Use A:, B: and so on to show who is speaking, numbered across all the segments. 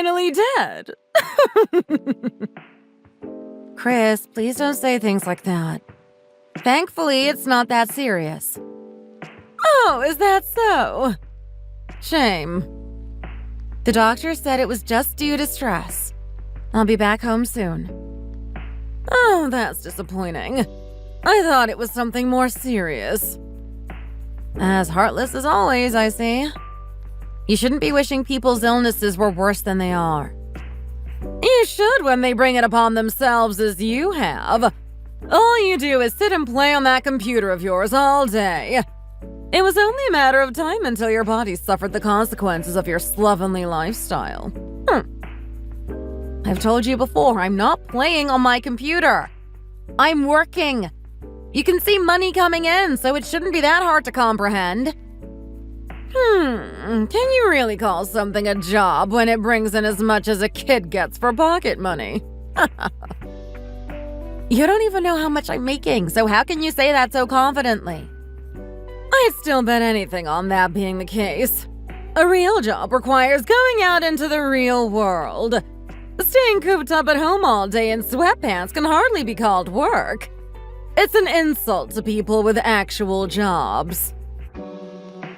A: finally dead. Chris, please don't say things like that. Thankfully, it's not that serious. Oh, is that so? Shame. The doctor said it was just due to stress. I'll be back home soon. Oh, that's disappointing. I thought it was something more serious. As heartless as always, I see. You shouldn't be wishing people's illnesses were worse than they are. You should when they bring it upon themselves as you have. All you do is sit and play on that computer of yours all day. It was only a matter of time until your body suffered the consequences of your slovenly lifestyle. I've told you before, I'm not playing on my computer. I'm working. You can see money coming in, so it shouldn't be that hard to comprehend. Can you really call something a job when it brings in as much as a kid gets for pocket money? You don't even know how much I'm making, so how can you say that so confidently? I'd still bet anything on that being the case. A real job requires going out into the real world. Staying cooped up at home all day in sweatpants can hardly be called work. It's an insult to people with actual jobs.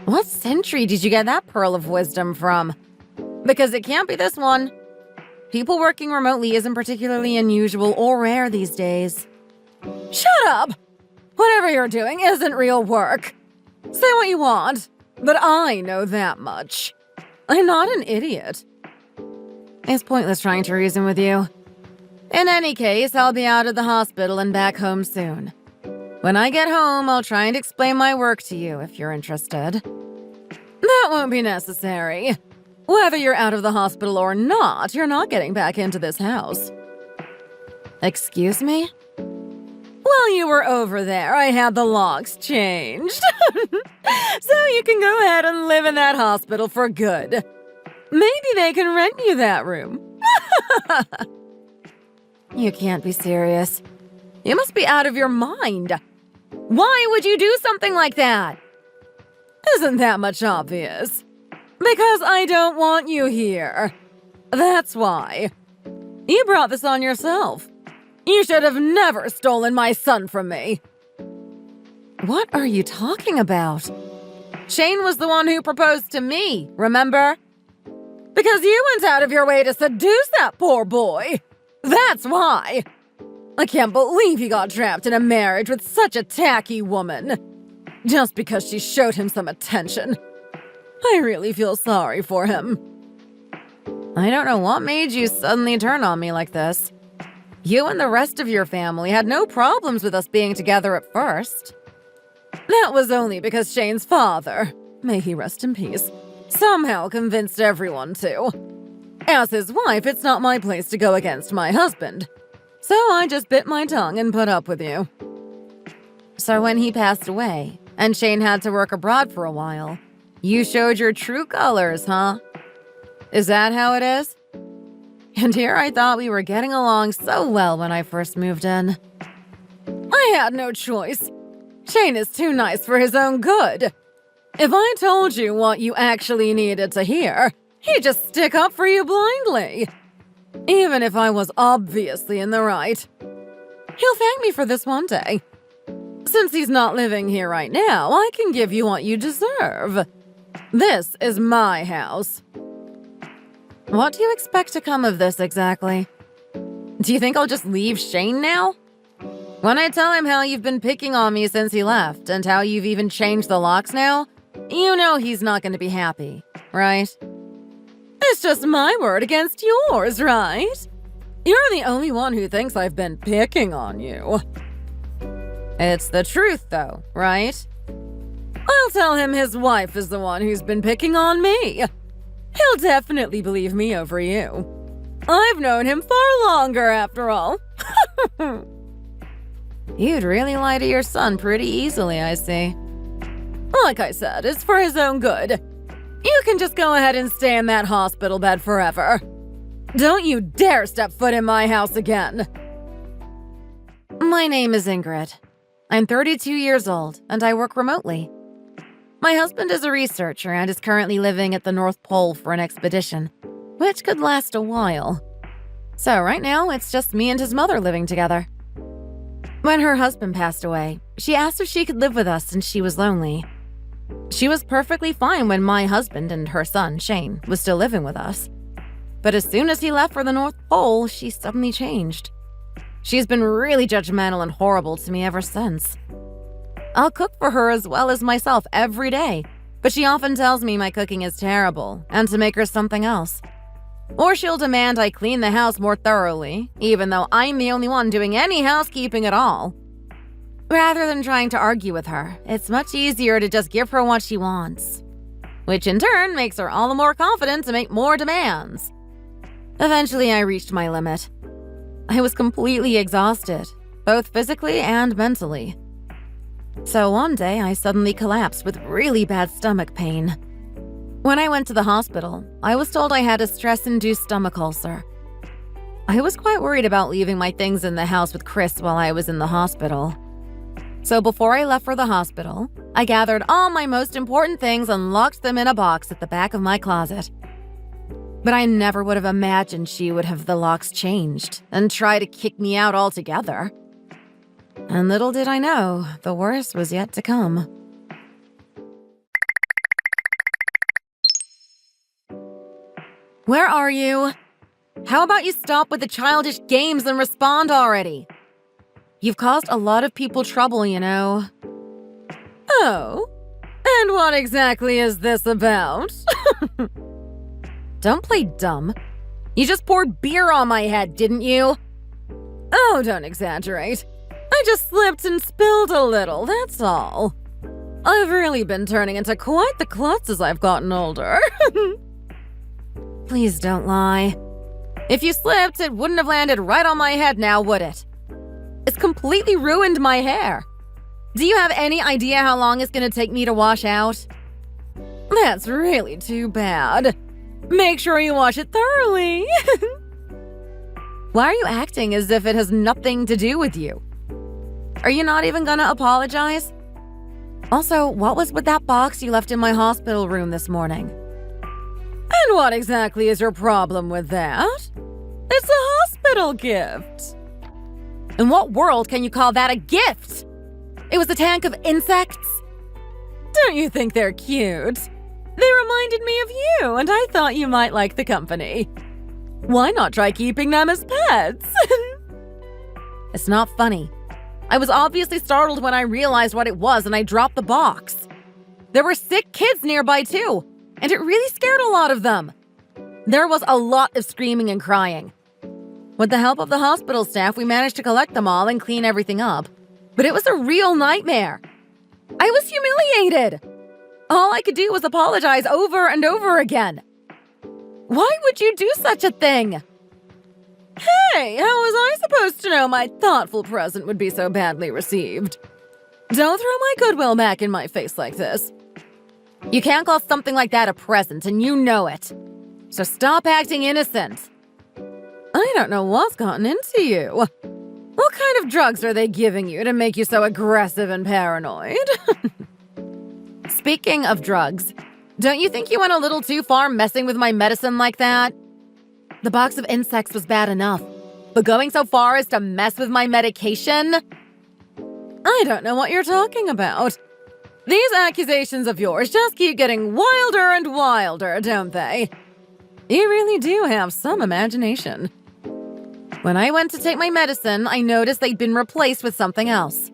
A: What century did you get that pearl of wisdom from? Because it can't be this one. People working remotely isn't particularly unusual or rare these days. Shut up! Whatever you're doing isn't real work. Say what you want, but I know that much. I'm not an idiot. It's pointless trying to reason with you. In any case, I'll be out of the hospital and back home soon. When I get home, I'll try and explain my work to you if you're interested. That won't be necessary. Whether you're out of the hospital or not, you're not getting back into this house. Excuse me? While you were over there, I had the locks changed. So you can go ahead and live in that hospital for good. Maybe they can rent you that room. You can't be serious. You must be out of your mind. Why would you do something like that? Isn't that much obvious? Because I don't want you here. That's why. You brought this on yourself. You should have never stolen my son from me. What are you talking about? Shane was the one who proposed to me, remember? Because you went out of your way to seduce that poor boy. That's why. I can't believe he got trapped in a marriage with such a tacky woman. Just because she showed him some attention. I really feel sorry for him. I don't know what made you suddenly turn on me like this. You and the rest of your family had no problems with us being together at first. That was only because Shane's father, may he rest in peace, somehow convinced everyone to. As his wife, it's not my place to go against my husband. So I just bit my tongue and put up with you. So when he passed away, and Shane had to work abroad for a while, you showed your true colors, huh? Is that how it is? And here I thought we were getting along so well when I first moved in. I had no choice. Shane is too nice for his own good. If I told you what you actually needed to hear, he'd just stick up for you blindly. Even if I was obviously in the right. He'll thank me for this one day. Since he's not living here right now, I can give you what you deserve. This is my house. What do you expect to come of this exactly? Do you think I'll just leave Shane now? When I tell him how you've been picking on me since he left and how you've even changed the locks now, you know he's not going to be happy, right? It's just my word against yours, right? You're the only one who thinks I've been picking on you. It's the truth, though, right? I'll tell him his wife is the one who's been picking on me. He'll definitely believe me over you. I've known him far longer, after all. You'd really lie to your son pretty easily, I see. Like I said, it's for his own good. You can just go ahead and stay in that hospital bed forever. Don't you dare step foot in my house again. My name is Ingrid. I'm 32 years old, and I work remotely. My husband is a researcher and is currently living at the North Pole for an expedition, which could last a while. So right now, it's just me and his mother living together. When her husband passed away, she asked if she could live with us since she was lonely. She was perfectly fine when my husband and her son, Shane, was still living with us. But as soon as he left for the North Pole, she suddenly changed. She's been really judgmental and horrible to me ever since. I'll cook for her as well as myself every day, but she often tells me my cooking is terrible and to make her something else. Or she'll demand I clean the house more thoroughly, even though I'm the only one doing any housekeeping at all. Rather than trying to argue with her, it's much easier to just give her what she wants, which in turn makes her all the more confident to make more demands. Eventually, I reached my limit. I was completely exhausted, both physically and mentally. So one day, I suddenly collapsed with really bad stomach pain. When I went to the hospital, I was told I had a stress-induced stomach ulcer. I was quite worried about leaving my things in the house with Chris while I was in the hospital. So before I left for the hospital, I gathered all my most important things and locked them in a box at the back of my closet. But I never would have imagined she would have the locks changed and try to kick me out altogether. And little did I know, the worst was yet to come. Where are you? How about you stop with the childish games and respond already? You've caused a lot of people trouble, you know. Oh, and what exactly is this about? Don't play dumb. You just poured beer on my head, didn't you? Oh, don't exaggerate. I just slipped and spilled a little, that's all. I've really been turning into quite the klutz as I've gotten older. Please don't lie. If you slipped, it wouldn't have landed right on my head now, would it? It's completely ruined my hair. Do you have any idea how long it's gonna take me to wash out? That's really too bad. Make sure you wash it thoroughly. Why are you acting as if it has nothing to do with you? Are you not even gonna apologize? Also, what was with that box you left in my hospital room this morning? And what exactly is your problem with that? It's a hospital gift. In what world can you call that a gift? It was a tank of insects? Don't you think they're cute? They reminded me of you, and I thought you might like the company. Why not try keeping them as pets? It's not funny. I was obviously startled when I realized what it was and I dropped the box. There were sick kids nearby too, and it really scared a lot of them. There was a lot of screaming and crying. With the help of the hospital staff, we managed to collect them all and clean everything up. But it was a real nightmare. I was humiliated. All I could do was apologize over and over again. Why would you do such a thing? Hey, how was I supposed to know my thoughtful present would be so badly received? Don't throw my goodwill back in my face like this. You can't call something like that a present, and you know it. So stop acting innocent. I don't know what's gotten into you. What kind of drugs are they giving you to make you so aggressive and paranoid? Speaking of drugs, don't you think you went a little too far messing with my medicine like that? The box of insects was bad enough, but going so far as to mess with my medication? I don't know what you're talking about. These accusations of yours just keep getting wilder and wilder, don't they? You really do have some imagination. When I went to take my medicine, I noticed they'd been replaced with something else.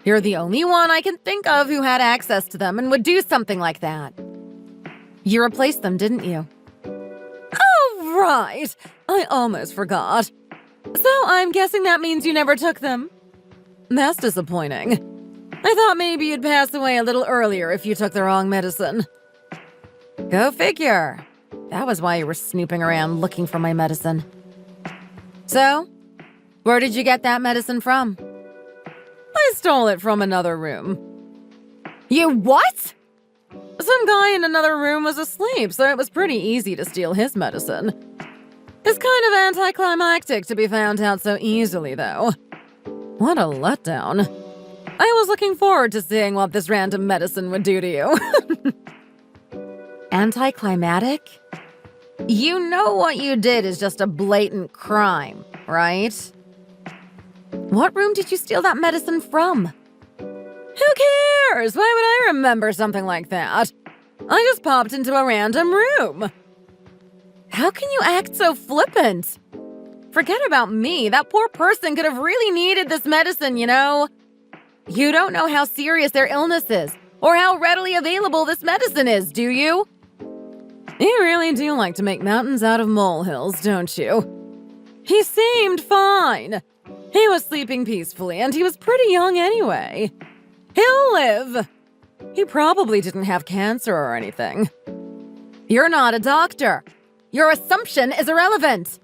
A: You're the only one I can think of who had access to them and would do something like that. You replaced them, didn't you? Oh, right. I almost forgot. So I'm guessing that means you never took them. That's disappointing. I thought maybe you'd pass away a little earlier if you took the wrong medicine. Go figure. That was why you were snooping around looking for my medicine. So, where did you get that medicine from? I stole it from another room. You what? Some guy in another room was asleep, so it was pretty easy to steal his medicine. It's kind of anticlimactic to be found out so easily, though. What a letdown. I was looking forward to seeing what this random medicine would do to you. Anticlimactic? You know what you did is just a blatant crime, right? What room did you steal that medicine from? Who cares? Why would I remember something like that? I just popped into a random room. How can you act so flippant? Forget about me. That poor person could have really needed this medicine, you know? You don't know how serious their illness is, or how readily available this medicine is, do you? You really do like to make mountains out of molehills, don't you? He seemed fine. He was sleeping peacefully, and he was pretty young anyway. He'll live. He probably didn't have cancer or anything. You're not a doctor. Your assumption is irrelevant.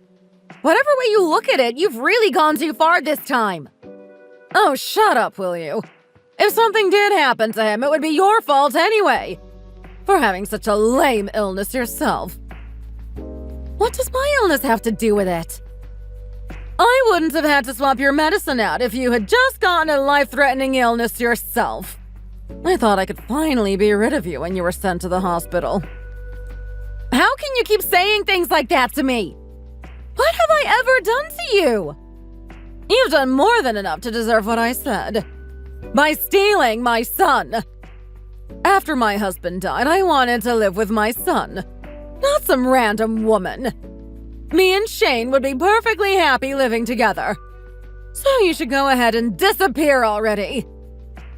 A: Whatever way you look at it, you've really gone too far this time. Oh, shut up, will you? If something did happen to him, it would be your fault anyway. For having such a lame illness yourself. What does my illness have to do with it? I wouldn't have had to swap your medicine out if you had just gotten a life-threatening illness yourself. I thought I could finally be rid of you when you were sent to the hospital. How can you keep saying things like that to me? What have I ever done to you? You've done more than enough to deserve what I said. By stealing my son. After my husband died, I wanted to live with my son, not some random woman. Me and Shane would be perfectly happy living together. So you should go ahead and disappear already.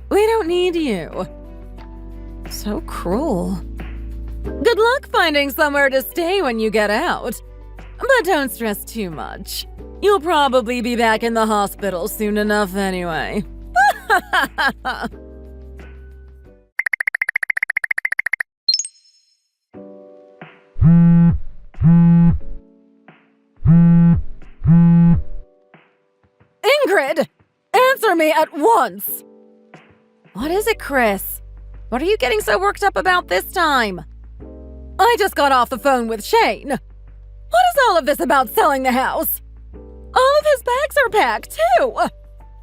A: We don't need you. So cruel. Good luck finding somewhere to stay when you get out. But don't stress too much. You'll probably be back in the hospital soon enough anyway. Ingrid! Answer me at once! What is it, Chris? What are you getting so worked up about this time? I just got off the phone with Shane. What is all of this about selling the house? All of his bags are packed, too.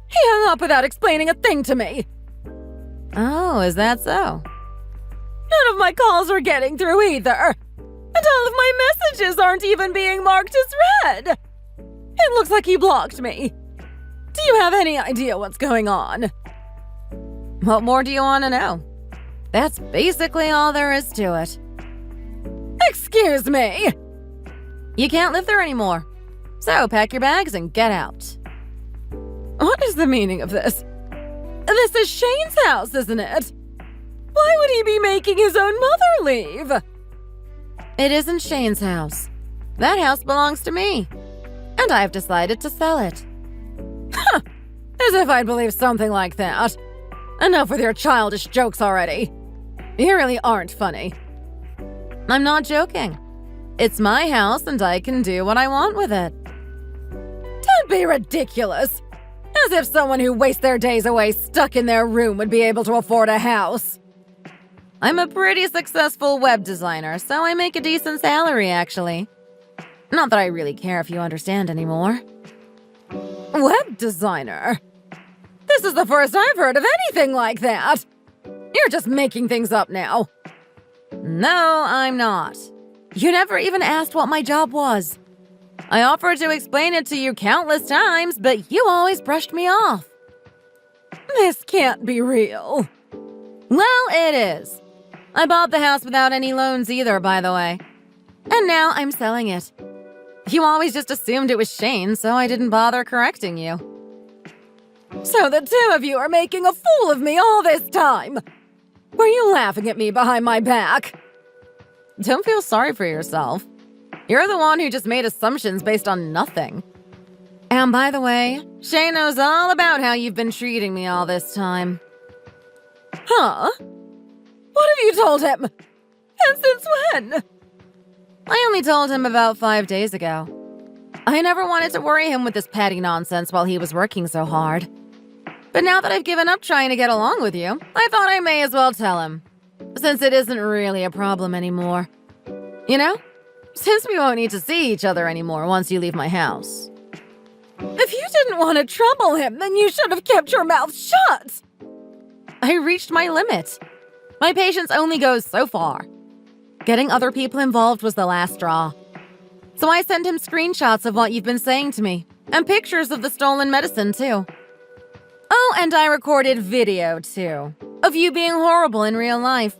A: He hung up without explaining a thing to me. Oh, is that so? None of my calls are getting through either. And all of my messages aren't even being marked as read. It looks like he blocked me. Do you have any idea what's going on? What more do you want to know? That's basically all there is to it. Excuse me! You can't live there anymore. So pack your bags and get out. What is the meaning of this? This is Shane's house, isn't it? Why would he be making his own mother leave? It isn't Shane's house. That house belongs to me. And I've decided to sell it. Huh! As if I'd believe something like that. Enough with your childish jokes already. You really aren't funny. I'm not joking. It's my house and I can do what I want with it. Don't be ridiculous. As if someone who wastes their days away stuck in their room would be able to afford a house. I'm a pretty successful web designer, so I make a decent salary, actually. Not that I really care if you understand anymore. Web designer? This is the first I've heard of anything like that. You're just making things up now. No, I'm not. You never even asked what my job was. I offered to explain it to you countless times, but you always brushed me off. This can't be real. Well, it is. I bought the house without any loans either, by the way. And now I'm selling it. You always just assumed it was Shane, so I didn't bother correcting you. So the two of you are making a fool of me all this time! Were you laughing at me behind my back? Don't feel sorry for yourself. You're the one who just made assumptions based on nothing. And by the way, Shane knows all about how you've been treating me all this time. Huh? What have you told him? And since when? I only told him about 5 days ago. I never wanted to worry him with this petty nonsense while he was working so hard. But now that I've given up trying to get along with you, I thought I may as well tell him. Since it isn't really a problem anymore. You know? Since we won't need to see each other anymore once you leave my house. If you didn't want to trouble him, then you should have kept your mouth shut! I reached my limit. My patience only goes so far. Getting other people involved was the last straw. So I sent him screenshots of what you've been saying to me, and pictures of the stolen medicine, too. Oh, and I recorded video, too, of you being horrible in real life.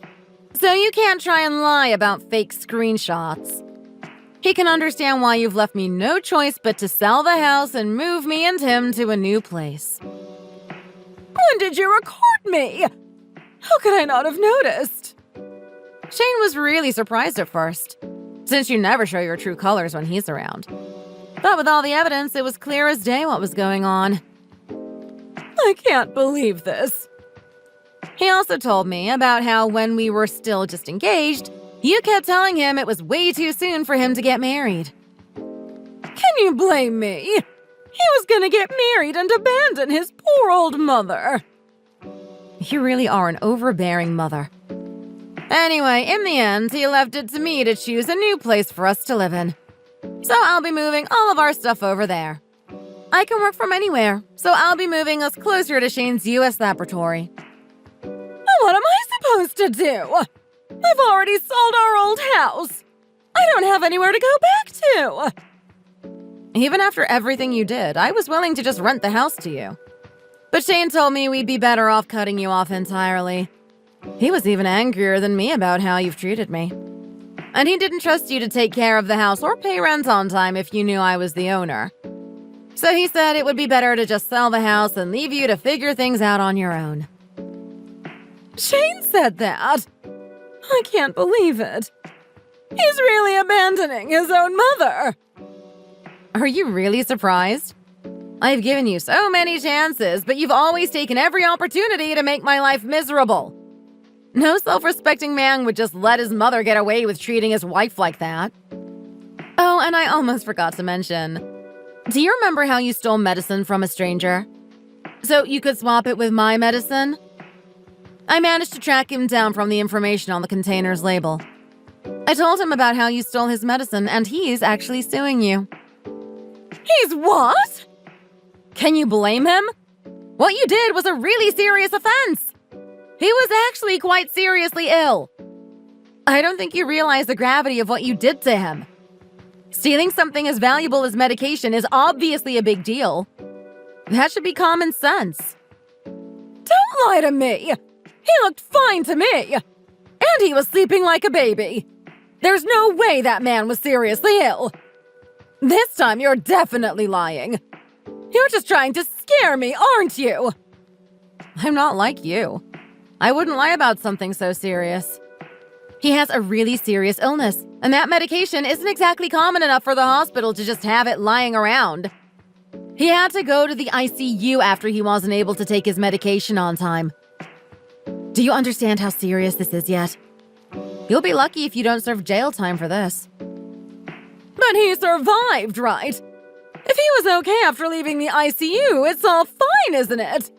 A: So you can't try and lie about fake screenshots. He can understand why you've left me no choice but to sell the house and move me and him to a new place. When did you record me? How could I not have noticed? Shane was really surprised at first, since you never show your true colors when he's around. But with all the evidence, it was clear as day what was going on. I can't believe this. He also told me about how when we were still just engaged, you kept telling him it was way too soon for him to get married. Can you blame me? He was gonna get married and abandon his poor old mother. You really are an overbearing mother. Anyway, in the end, he left it to me to choose a new place for us to live in. So I'll be moving all of our stuff over there. I can work from anywhere, so I'll be moving us closer to Shane's U.S. laboratory. What am I supposed to do? I've already sold our old house. I don't have anywhere to go back to. Even after everything you did, I was willing to just rent the house to you. But Shane told me we'd be better off cutting you off entirely. He was even angrier than me about how you've treated me. And he didn't trust you to take care of the house or pay rent on time if you knew I was the owner. So he said it would be better to just sell the house and leave you to figure things out on your own. Shane said that? I can't believe it. He's really abandoning his own mother. Are you really surprised? I've given you so many chances, but you've always taken every opportunity to make my life miserable. No self-respecting man would just let his mother get away with treating his wife like that. Oh, and I almost forgot to mention. Do you remember how you stole medicine from a stranger? So you could swap it with my medicine? I managed to track him down from the information on the container's label. I told him about how you stole his medicine, and he's actually suing you. He's what? Can you blame him? What you did was a really serious offense. He was actually quite seriously ill. I don't think you realize the gravity of what you did to him. Stealing something as valuable as medication is obviously a big deal. That should be common sense. Don't lie to me! He looked fine to me! And he was sleeping like a baby. There's no way that man was seriously ill. This time you're definitely lying. You're just trying to scare me, aren't you? I'm not like you. I wouldn't lie about something so serious. He has a really serious illness, and that medication isn't exactly common enough for the hospital to just have it lying around. He had to go to the ICU after he wasn't able to take his medication on time. Do you understand how serious this is yet? You'll be lucky if you don't serve jail time for this. But he survived, right? If he was okay after leaving the ICU, it's all fine, isn't it?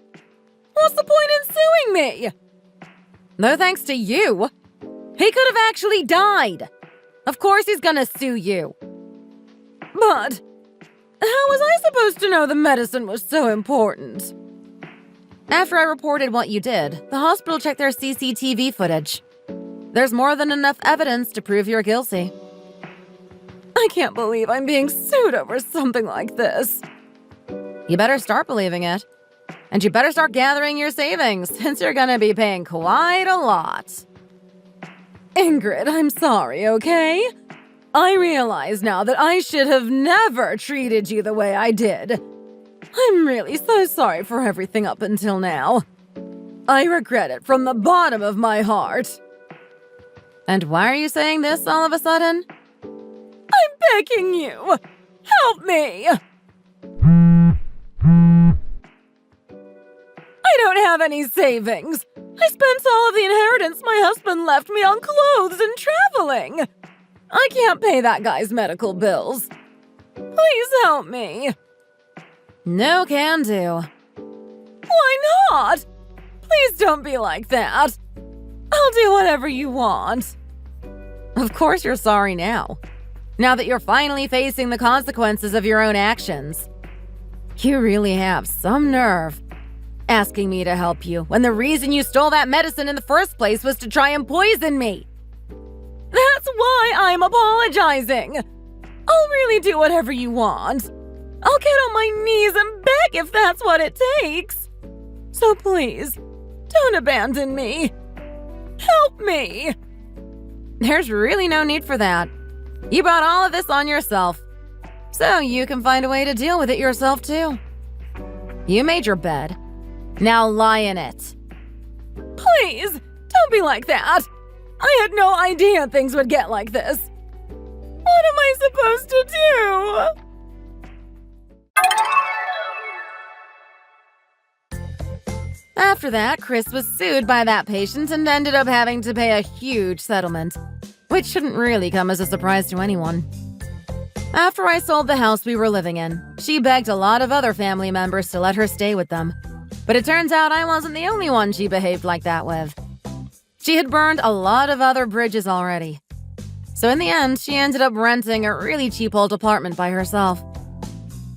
A: What's the point in suing me? No thanks to you. He could have actually died. Of course he's gonna sue you. But how was I supposed to know the medicine was so important? After I reported what you did, the hospital checked their CCTV footage. There's more than enough evidence to prove you're guilty. I can't believe I'm being sued over something like this. You better start believing it. And you better start gathering your savings, since you're gonna be paying quite a lot. Ingrid, I'm sorry, okay? I realize now that I should have never treated you the way I did. I'm really so sorry for everything up until now. I regret it from the bottom of my heart. And why are you saying this all of a sudden? I'm begging you! Help me! I don't have any savings. I spent all of the inheritance my husband left me on clothes and traveling. I can't pay that guy's medical bills. Please help me. No can do. Why not? Please don't be like that. I'll do whatever you want. Of course you're sorry now. Now that you're finally facing the consequences of your own actions. You really have some nerve. Asking me to help you when the reason you stole that medicine in the first place was to try and poison me. That's why I'm apologizing. I'll really do whatever you want. I'll get on my knees and beg if that's what it takes. So please, don't abandon me. Help me. There's really no need for that. You brought all of this on yourself. So you can find a way to deal with it yourself too. You made your bed. Now lie in it. Please, don't be like that. I had no idea things would get like this. What am I supposed to do? After that, Chris was sued by that patient and ended up having to pay a huge settlement, which shouldn't really come as a surprise to anyone. After I sold the house we were living in, she begged a lot of other family members to let her stay with them. But it turns out I wasn't the only one she behaved like that with. She had burned a lot of other bridges already. So in the end, she ended up renting a really cheap old apartment by herself.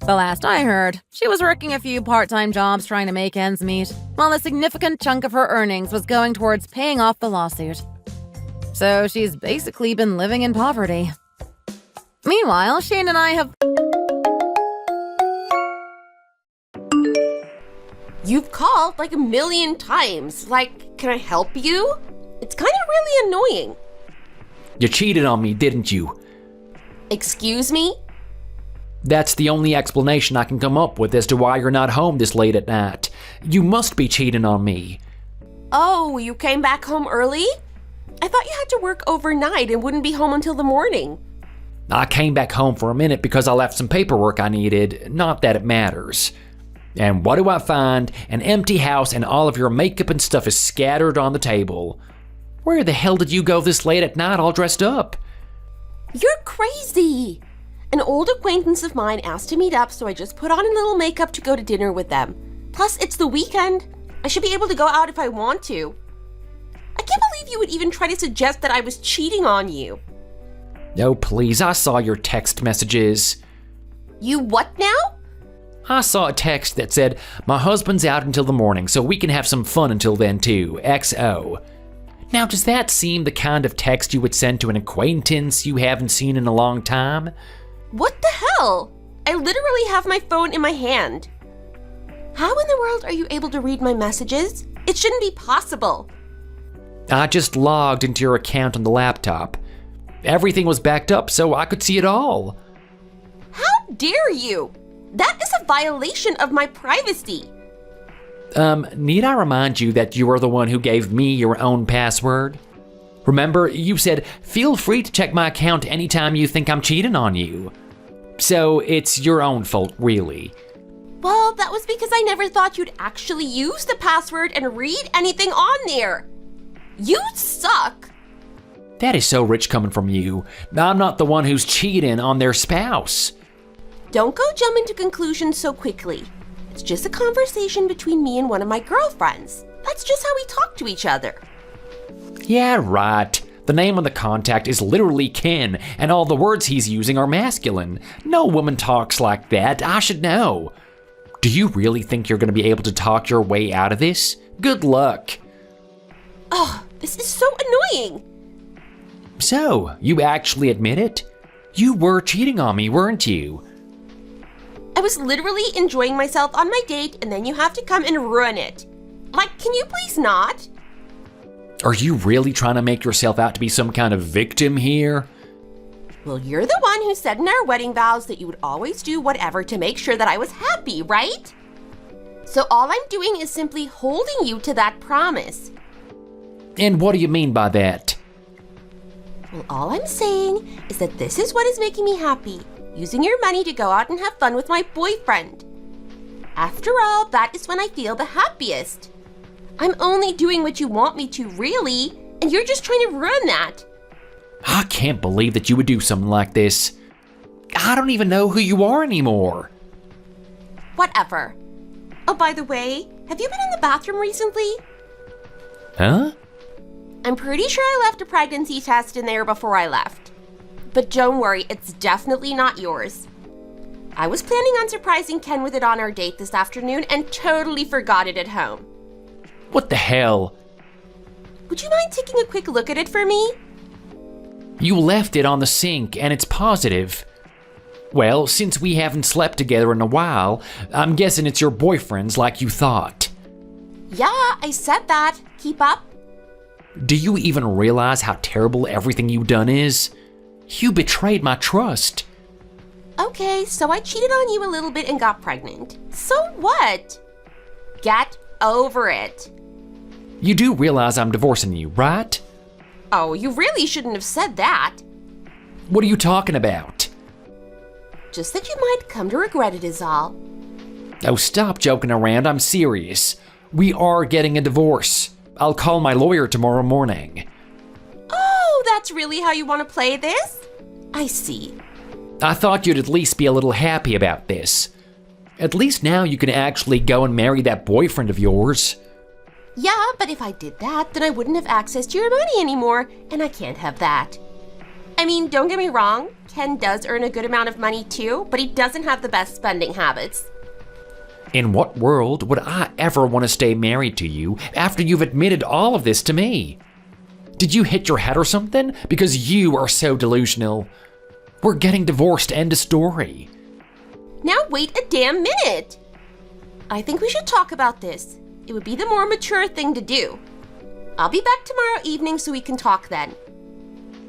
A: The last I heard, she was working a few part-time jobs trying to make ends meet, while a significant chunk of her earnings was going towards paying off the lawsuit. So she's basically been living in poverty. Meanwhile, Shane and I have...
B: You've called like a million times. Like, can I help you? It's kind of really annoying.
C: You cheated on me, didn't you?
B: Excuse me?
C: That's the only explanation I can come up with as to why you're not home this late at night. You must be cheating on me.
B: Oh, you came back home early? I thought you had to work overnight and wouldn't be home until the morning.
C: I came back home for a minute because I left some paperwork I needed, not that it matters. And what do I find? An empty house and all of your makeup and stuff is scattered on the table. Where the hell did you go this late at night all dressed up?
B: You're crazy! An old acquaintance of mine asked to meet up, so I just put on a little makeup to go to dinner with them. Plus, it's the weekend. I should be able to go out if I want to. I can't believe you would even try to suggest that I was cheating on you.
C: Oh, please, I saw your text messages.
B: You what now?
C: I saw a text that said, "My husband's out until the morning, so we can have some fun until then too, XO. Now, does that seem the kind of text you would send to an acquaintance you haven't seen in a long time?
B: What the hell? I literally have my phone in my hand. How in the world are you able to read my messages? It shouldn't be possible.
C: I just logged into your account on the laptop. Everything was backed up so I could see it all.
B: How dare you? That is a violation of my privacy.
C: Need I remind you that you are the one who gave me your own password? Remember, you said, "Feel free to check my account anytime you think I'm cheating on you." So it's your own fault, really.
B: Well, that was because I never thought you'd actually use the password and read anything on there. You suck.
C: That is so rich coming from you. I'm not the one who's cheating on their spouse.
B: Don't go jumping to conclusions so quickly. It's just a conversation between me and one of my girlfriends. That's just how we talk to each other.
C: Yeah, right. The name of the contact is literally Ken, and all the words he's using are masculine. No woman talks like that. I should know. Do you really think you're going to be able to talk your way out of this? Good luck.
B: Oh, this is so annoying.
C: So, you actually admit it? You were cheating on me, weren't you?
B: I was literally enjoying myself on my date, and then you have to come and ruin it. Like, can you please not?
C: Are you really trying to make yourself out to be some kind of victim here?
B: Well, you're the one who said in our wedding vows that you would always do whatever to make sure that I was happy, right? So all I'm doing is simply holding you to that promise.
C: And what do you mean by that?
B: Well, all I'm saying is that this is what is making me happy, using your money to go out and have fun with my boyfriend. After all, that is when I feel the happiest. I'm only doing what you want me to, really, and you're just trying to ruin that.
C: I can't believe that you would do something like this. I don't even know who you are anymore.
B: Whatever. Oh, by the way, have you been in the bathroom recently?
C: Huh?
B: I'm pretty sure I left a pregnancy test in there before I left. But don't worry, it's definitely not yours. I was planning on surprising Ken with it on our date this afternoon and totally forgot it at home.
C: What the hell?
B: Would you mind taking a quick look at it for me?
C: You left it on the sink and it's positive. Well, since we haven't slept together in a while, I'm guessing it's your boyfriend's like you thought.
B: Yeah, I said that. Keep up.
C: Do you even realize how terrible everything you've done is? You betrayed my trust.
B: Okay, so I cheated on you a little bit and got pregnant. So what? Get over it.
C: You do realize I'm divorcing you, right?
B: Oh, you really shouldn't have said that.
C: What are you talking about?
B: Just that you might come to regret it is all.
C: Oh, stop joking around. I'm serious. We are getting a divorce. I'll call my lawyer tomorrow morning.
B: Oh, that's really how you want to play this? I see.
C: I thought you'd at least be a little happy about this. At least now you can actually go and marry that boyfriend of yours.
B: Yeah, but if I did that, then I wouldn't have access to your money anymore, and I can't have that. I mean, don't get me wrong, Ken does earn a good amount of money too, but he doesn't have the best spending habits.
C: In what world would I ever want to stay married to you after you've admitted all of this to me? Did you hit your head or something? Because you are so delusional. We're getting divorced, end of story.
B: Now wait a damn minute! I think we should talk about this. It would be the more mature thing to do. I'll be back tomorrow evening so we can talk then.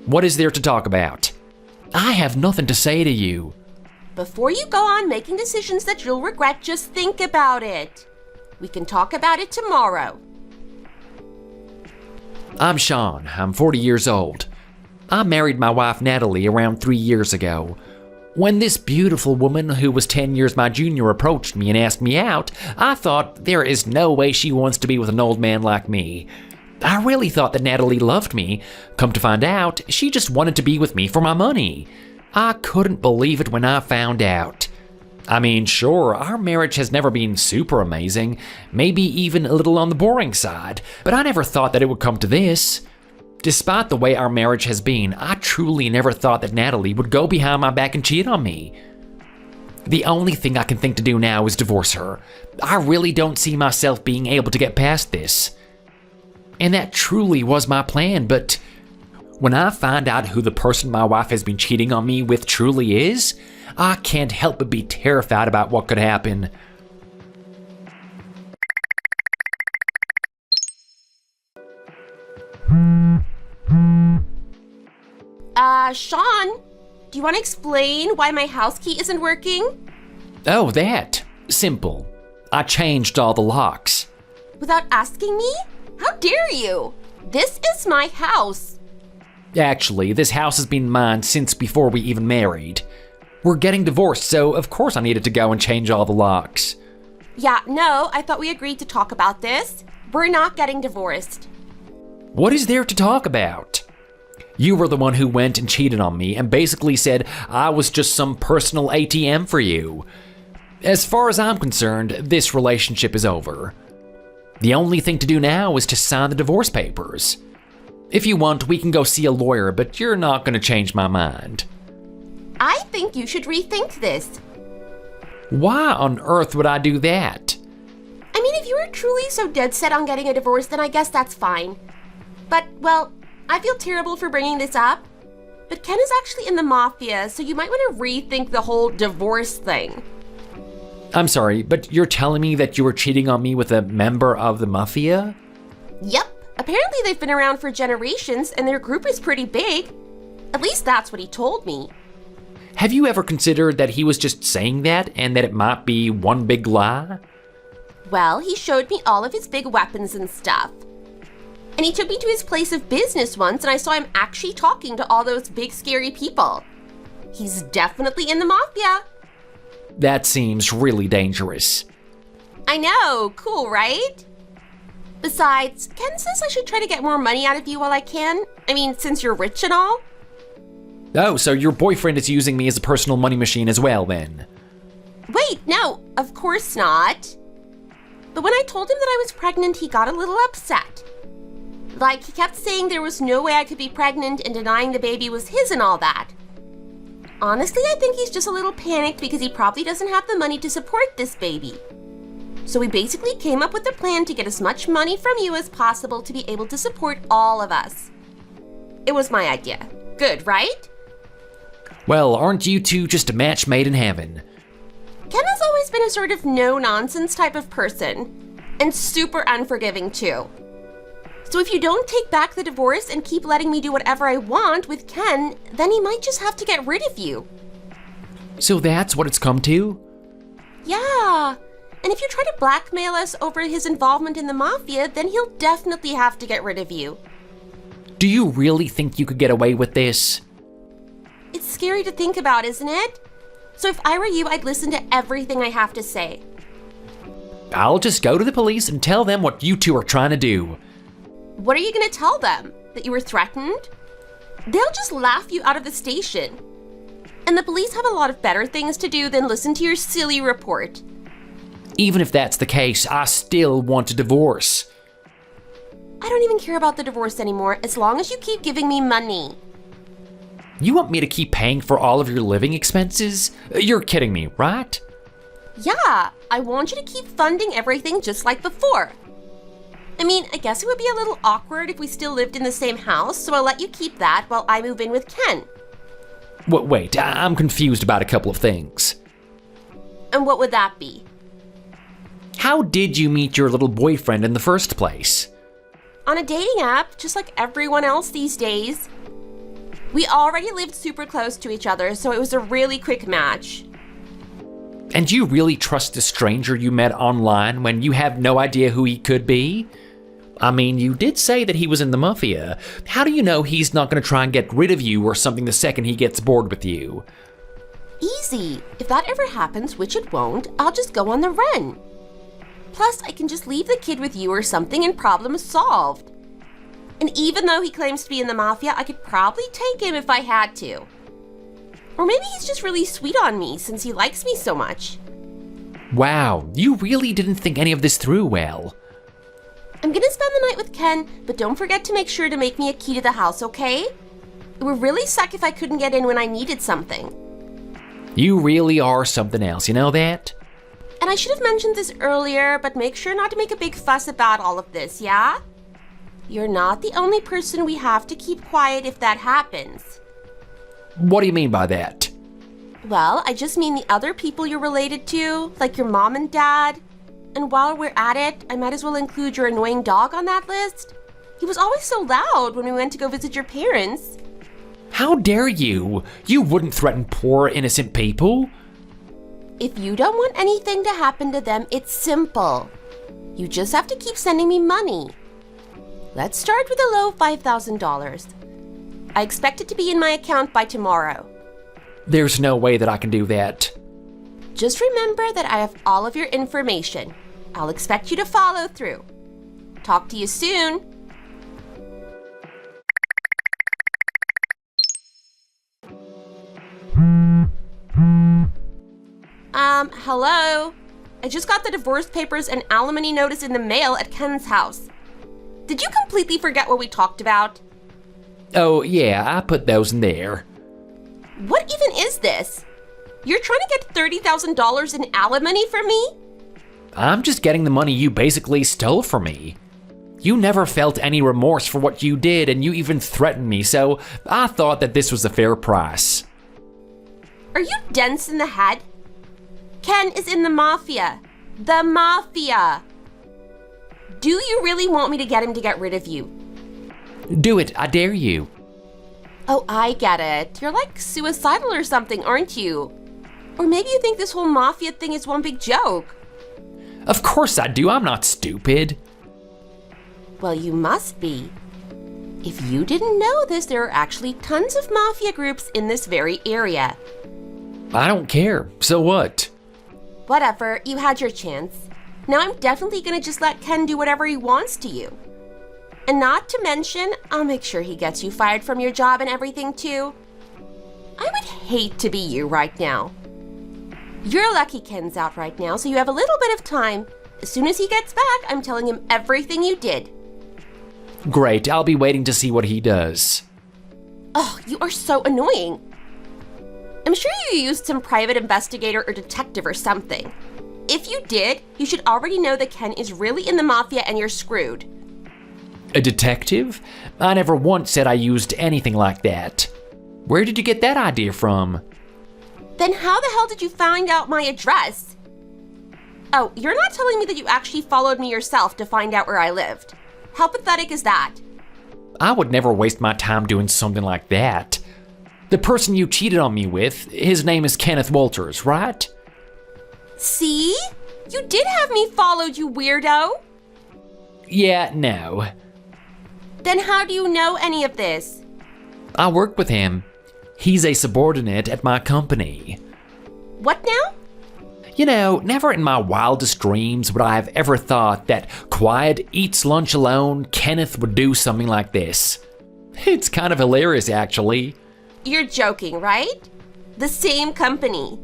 C: What is there to talk about? I have nothing to say to you.
B: Before you go on making decisions that you'll regret, just think about it. We can talk about it tomorrow.
C: I'm Sean. I'm 40 years old. I married my wife Natalie around 3 years ago. When this beautiful woman who was 10 years my junior approached me and asked me out, I thought there is no way she wants to be with an old man like me. I really thought that Natalie loved me. Come to find out, she just wanted to be with me for my money. I couldn't believe it when I found out. I mean, sure, our marriage has never been super amazing, maybe even a little on the boring side, but I never thought that it would come to this. Despite the way our marriage has been, I truly never thought that Natalie would go behind my back and cheat on me. The only thing I can think to do now is divorce her. I really don't see myself being able to get past this. And that truly was my plan, but when I find out who the person my wife has been cheating on me with truly is, I can't help but be terrified about what could happen.
B: Sean, do you want to explain why my house key isn't working?
C: Oh, that. Simple. I changed all the locks.
B: Without asking me? How dare you? This is my house.
C: Actually, this house has been mine since before we even married. We're getting divorced, so of course I needed to go and change all the locks.
B: Yeah, no, I thought we agreed to talk about this. We're not getting divorced.
C: What is there to talk about? You were the one who went and cheated on me and basically said I was just some personal ATM for you. As far as I'm concerned, this relationship is over. The only thing to do now is to sign the divorce papers. If you want, we can go see a lawyer, but you're not going to change my mind.
B: I think you should rethink this.
C: Why on earth would I do that?
B: I mean, if you were truly so dead set on getting a divorce, then I guess that's fine. But, well, I feel terrible for bringing this up, but Ken is actually in the mafia, so you might want to rethink the whole divorce thing.
C: I'm sorry, but you're telling me that you were cheating on me with a member of the mafia?
B: Yep. Apparently they've been around for generations, and their group is pretty big. At least that's what he told me.
C: Have you ever considered that he was just saying that and that it might be one big lie?
B: Well, he showed me all of his big weapons and stuff. And he took me to his place of business once, and I saw him actually talking to all those big scary people. He's definitely in the mafia.
C: That seems really dangerous.
B: I know, cool, right? Besides, Ken says I should try to get more money out of you while I can. I mean, since you're rich and all.
C: Oh, so your boyfriend is using me as a personal money machine as well, then?
B: Wait, no, of course not. But when I told him that I was pregnant, he got a little upset. Like, he kept saying there was no way I could be pregnant and denying the baby was his and all that. Honestly, I think he's just a little panicked because he probably doesn't have the money to support this baby. So we basically came up with a plan to get as much money from you as possible to be able to support all of us. It was my idea. Good, right?
C: Well, aren't you two just a match made in heaven?
B: Ken has always been a sort of no-nonsense type of person, and super unforgiving too. So if you don't take back the divorce and keep letting me do whatever I want with Ken, then he might just have to get rid of you.
C: So that's what it's come to?
B: Yeah. And if you try to blackmail us over his involvement in the mafia, then he'll definitely have to get rid of you.
C: Do you really think you could get away with this?
B: It's scary to think about, isn't it? So if I were you, I'd listen to everything I have to say.
C: I'll just go to the police and tell them what you two are trying to do.
B: What are you going to tell them? That you were threatened? They'll just laugh you out of the station. And the police have a lot of better things to do than listen to your silly report.
C: Even if that's the case, I still want a divorce.
B: I don't even care about the divorce anymore, as long as you keep giving me money.
C: You want me to keep paying for all of your living expenses? You're kidding me, right?
B: Yeah, I want you to keep funding everything just like before. I mean, I guess it would be a little awkward if we still lived in the same house, so I'll let you keep that while I move in with Ken.
C: Wait, I'm confused about a couple of things.
B: And what would that be?
C: How did you meet your little boyfriend in the first place?
B: On a dating app, just like everyone else these days. We already lived super close to each other, so it was a really quick match.
C: And you really trust a stranger you met online when you have no idea who he could be? I mean, you did say that he was in the mafia. How do you know he's not going to try and get rid of you or something the second he gets bored with you?
B: Easy. If that ever happens, which it won't, I'll just go on the run. Plus, I can just leave the kid with you or something and problem solved. And even though he claims to be in the mafia, I could probably take him if I had to. Or maybe he's just really sweet on me since he likes me so much.
C: Wow, you really didn't think any of this through well.
B: I'm gonna spend the night with Ken, but don't forget to make sure to make me a key to the house, okay? It would really suck if I couldn't get in when I needed something.
C: You really are something else, you know that?
B: And I should have mentioned this earlier, but make sure not to make a big fuss about all of this, yeah? You're not the only person we have to keep quiet if that happens.
C: What do you mean by that?
B: Well, I just mean the other people you're related to, like your mom and dad. And while we're at it, I might as well include your annoying dog on that list. He was always so loud when we went to go visit your parents.
C: How dare you? You wouldn't threaten poor, innocent people.
B: If you don't want anything to happen to them, it's simple. You just have to keep sending me money. Let's start with a low $5,000. I expect it to be in my account by tomorrow.
C: There's no way that I can do that.
B: Just remember that I have all of your information. I'll expect you to follow through. Talk to you soon. Hello? I just got the divorce papers and alimony notice in the mail at Ken's house. Did you completely forget what we talked about?
C: Oh, yeah, I put those in there.
B: What even is this? You're trying to get $30,000 in alimony from me?
C: I'm just getting the money you basically stole from me. You never felt any remorse for what you did, and you even threatened me, so I thought that this was a fair price.
B: Are you dense in the head? Ken is in the mafia. The mafia. Do you really want me to get him to get rid of you?
C: Do it, I dare you.
B: Oh, I get it. You're like suicidal or something, aren't you? Or maybe you think this whole mafia thing is one big joke.
C: Of course I do, I'm not stupid.
B: Well, you must be. If you didn't know this, there are actually tons of mafia groups in this very area.
C: I don't care, so what?
B: Whatever, you had your chance. Now I'm definitely gonna just let Ken do whatever he wants to you. And not to mention, I'll make sure he gets you fired from your job and everything too. I would hate to be you right now. You're lucky Ken's out right now, so you have a little bit of time. As soon as he gets back, I'm telling him everything you did.
C: Great, I'll be waiting to see what he does.
B: Oh, you are so annoying. I'm sure you used some private investigator or detective or something. If you did, you should already know that Ken is really in the mafia and you're screwed.
C: A detective? I never once said I used anything like that. Where did you get that idea from?
B: Then how the hell did you find out my address? Oh, you're not telling me that you actually followed me yourself to find out where I lived. How pathetic is that?
C: I would never waste my time doing something like that. The person you cheated on me with, his name is Kenneth Walters, right?
B: See? You did have me followed, you weirdo.
C: Yeah, no.
B: Then how do you know any of this?
C: I work with him. He's a subordinate at my company.
B: What now?
C: You know, never in my wildest dreams would I have ever thought that quiet, eats lunch alone Kenneth would do something like this. It's kind of hilarious, actually.
B: You're joking, right? The same company.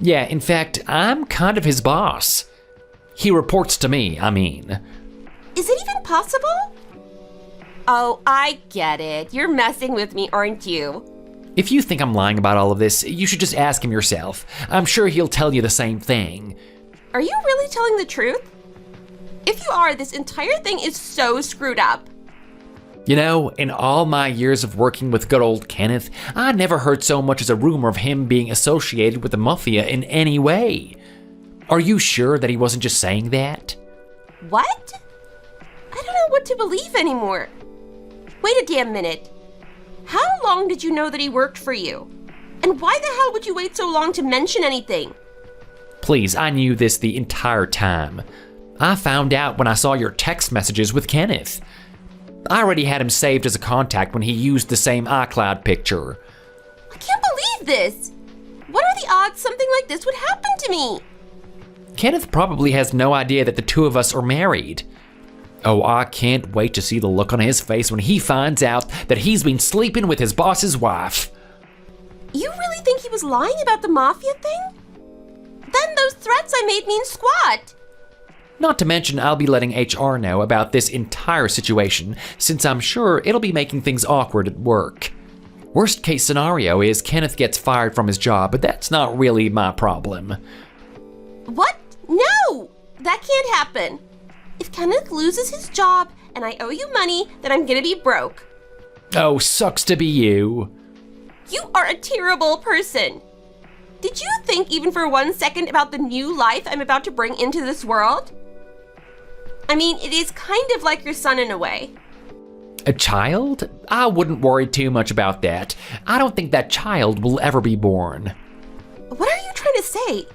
C: Yeah, in fact, I'm kind of his boss. He reports to me, I mean.
B: Is it even possible? Oh, I get it. You're messing with me, aren't you?
C: If you think I'm lying about all of this, you should just ask him yourself. I'm sure he'll tell you the same thing.
B: Are you really telling the truth? If you are, this entire thing is so screwed up.
C: You know, in all my years of working with good old Kenneth, I never heard so much as a rumor of him being associated with the mafia in any way. Are you sure that he wasn't just saying that?
B: What? I don't know what to believe anymore. Wait a damn minute. How long did you know that he worked for you? And why the hell would you wait so long to mention anything?
C: Please, I knew this the entire time. I found out when I saw your text messages with Kenneth. I already had him saved as a contact when he used the same iCloud picture.
B: I can't believe this! What are the odds something like this would happen to me?
C: Kenneth probably has no idea that the two of us are married. Oh, I can't wait to see the look on his face when he finds out that he's been sleeping with his boss's wife.
B: You really think he was lying about the mafia thing? Then those threats I made mean squat.
C: Not to mention, I'll be letting HR know about this entire situation, since I'm sure it'll be making things awkward at work. Worst case scenario is Kenneth gets fired from his job, but that's not really my problem.
B: What? No! That can't happen. If Kenneth loses his job and I owe you money, then I'm gonna be broke.
C: Oh, sucks to be you.
B: You are a terrible person. Did you think even for 1 second about the new life I'm about to bring into this world? I mean, it is kind of like your son in a way.
C: A child? I wouldn't worry too much about that. I don't think that child will ever be born.
B: What are you trying to say?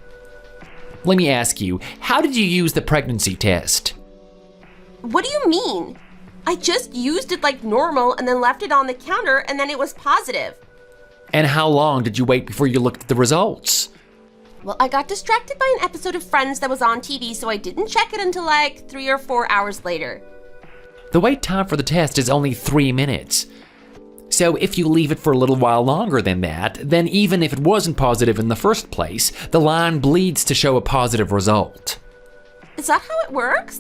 C: Let me ask you, how did you use the pregnancy test?
B: What do you mean? I just used it like normal and then left it on the counter and then it was positive.
C: And how long did you wait before you looked at the results?
B: Well, I got distracted by an episode of Friends that was on TV, so I didn't check it until like 3 or 4 hours later.
C: The wait time for the test is only 3 minutes. So if you leave it for a little while longer than that, then even if it wasn't positive in the first place, the line bleeds to show a positive result.
B: Is that how it works?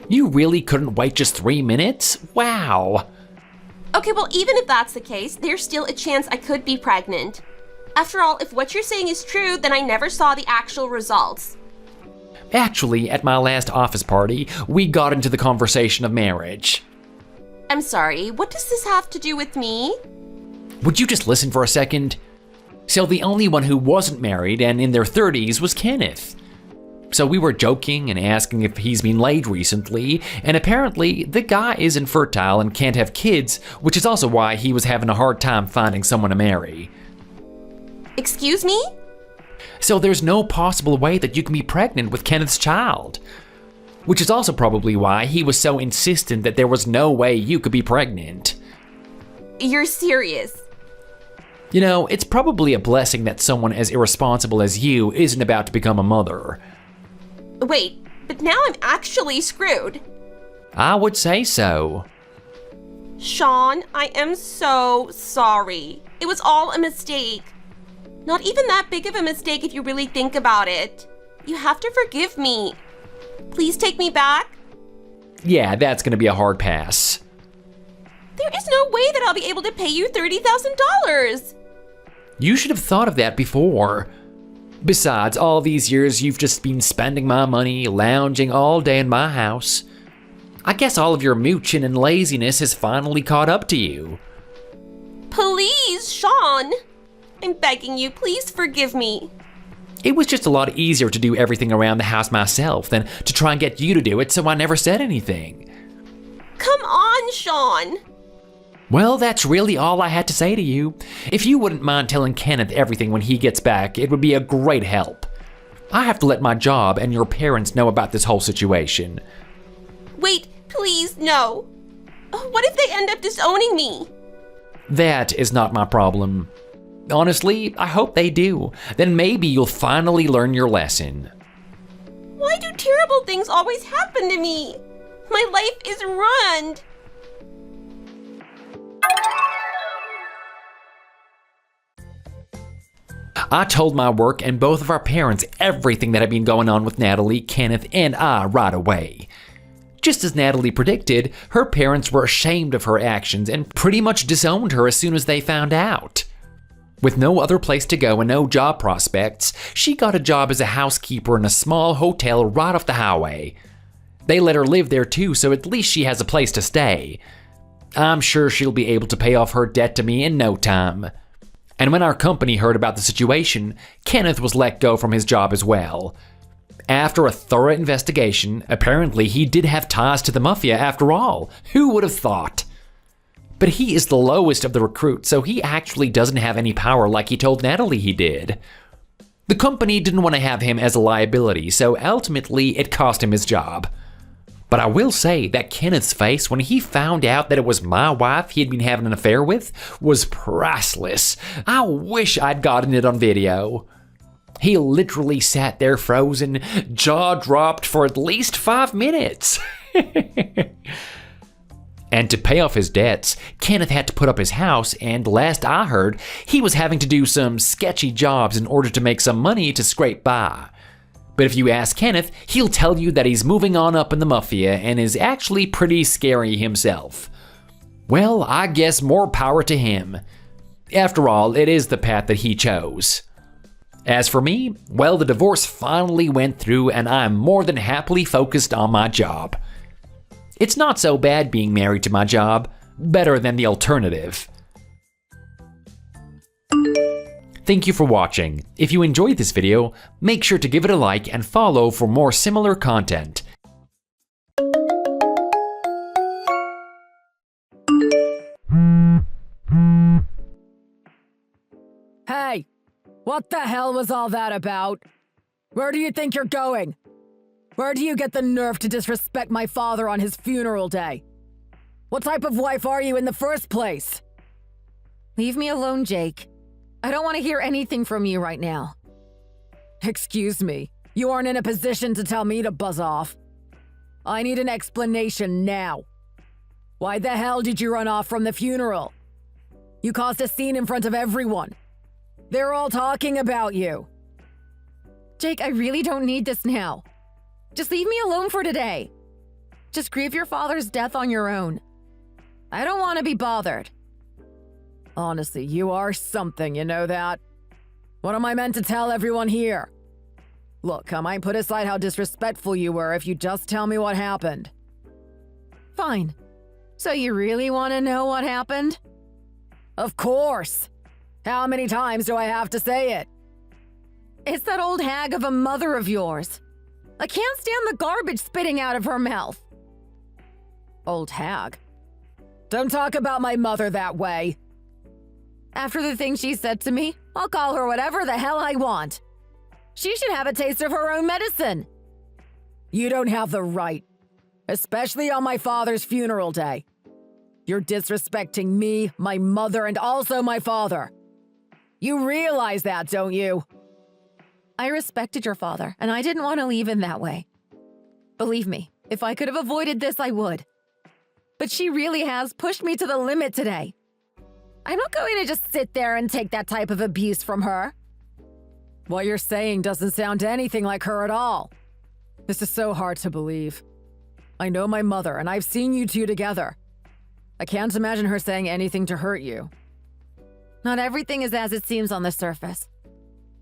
C: You really couldn't wait just 3 minutes? Wow.
B: Okay, well, even if that's the case, there's still a chance I could be pregnant. After all, if what you're saying is true, then I never saw the actual results.
C: Actually, at my last office party, we got into the conversation of marriage.
B: I'm sorry, what does this have to do with me?
C: Would you just listen for a second? So the only one who wasn't married and in their 30s was Kenneth. So we were joking and asking if he's been laid recently, and apparently the guy is infertile and can't have kids, which is also why he was having a hard time finding someone to marry.
B: Excuse me?
C: So there's no possible way that you can be pregnant with Kenneth's child. Which is also probably why he was so insistent that there was no way you could be pregnant.
B: You're serious?
C: You know, it's probably a blessing that someone as irresponsible as you isn't about to become a mother.
B: Wait, but now I'm actually screwed.
C: I would say so.
B: Sean, I am so sorry. It was all a mistake. Not even that big of a mistake if you really think about it. You have to forgive me. Please take me back.
C: Yeah, that's gonna be a hard pass.
B: There is no way that I'll be able to pay you $30,000.
C: You should have thought of that before. Besides, all these years you've just been spending my money, lounging all day in my house. I guess all of your mooching and laziness has finally caught up to you.
B: Please, Sean. I'm begging you, please forgive me.
C: It was just a lot easier to do everything around the house myself than to try and get you to do it, so I never said anything.
B: Come on, Sean.
C: Well, that's really all I had to say to you. If you wouldn't mind telling Kenneth everything when he gets back, it would be a great help. I have to let my job and your parents know about this whole situation.
B: Wait, please, no. What if they end up disowning me?
C: That is not my problem. Honestly, I hope they do. Then maybe you'll finally learn your lesson.
B: Why do terrible things always happen to me? My life is ruined.
C: I told my work and both of our parents everything that had been going on with Natalie, Kenneth, and I right away. Just as Natalie predicted, her parents were ashamed of her actions and pretty much disowned her as soon as they found out. With no other place to go and no job prospects, she got a job as a housekeeper in a small hotel right off the highway. They let her live there too, so at least she has a place to stay. I'm sure she'll be able to pay off her debt to me in no time. And when our company heard about the situation, Kenneth was let go from his job as well. After a thorough investigation, apparently he did have ties to the mafia after all. Who would have thought? But he is the lowest of the recruits, so he actually doesn't have any power like he told Natalie he did. The company didn't want to have him as a liability, so ultimately it cost him his job. But I will say that Kenneth's face when he found out that it was my wife he had been having an affair with was priceless. I wish I'd gotten it on video. He literally sat there frozen, jaw dropped for at least 5 minutes. And to pay off his debts, Kenneth had to put up his house, and last I heard, he was having to do some sketchy jobs in order to make some money to scrape by. But if you ask Kenneth, he'll tell you that he's moving on up in the mafia and is actually pretty scary himself. Well, I guess more power to him. After all, it is the path that he chose. As for me, well, the divorce finally went through and I'm more than happily focused on my job. It's not so bad being married to my job, better than the alternative. Thank you for watching. If you enjoyed this video, make sure to give it a like and follow for more similar content.
A: Hey, what the hell was all that about? Where do you think you're going? Where do you get the nerve to disrespect my father on his funeral day? What type of wife are you in the first place? Leave me alone, Jake. I don't want to hear anything from you right now. Excuse me, you aren't in a position to tell me to buzz off. I need an explanation now. Why the hell did you run off from the funeral? You caused a scene in front of everyone. They're all talking about you. Jake, I really don't need this now. Just leave me alone for today. Just grieve your father's death on your own. I don't want to be bothered. Honestly, you are something, you know that? What am I meant to tell everyone here? Look, I might put aside how disrespectful you were if you just tell me what happened. Fine. So you really want to know what happened? Of course. How many times do I have to say it? It's that old hag of a mother of yours. I can't stand the garbage spitting out of her mouth. Old hag? Don't talk about my mother that way. After the things she said to me, I'll call her whatever the hell I want. She should have a taste of her own medicine. You don't have the right, especially on my father's funeral day. You're disrespecting me, my mother, and also my father. You realize that, don't you? I respected your father, and I didn't want to leave him that way. Believe me, if I could have avoided this, I would. But she really has pushed me to the limit today. I'm not going to just sit there and take that type of abuse from her. What you're saying doesn't sound anything like her at all. This is so hard to believe. I know my mother, and I've seen you two together. I can't imagine her saying anything to hurt you. Not everything is as it seems on the surface.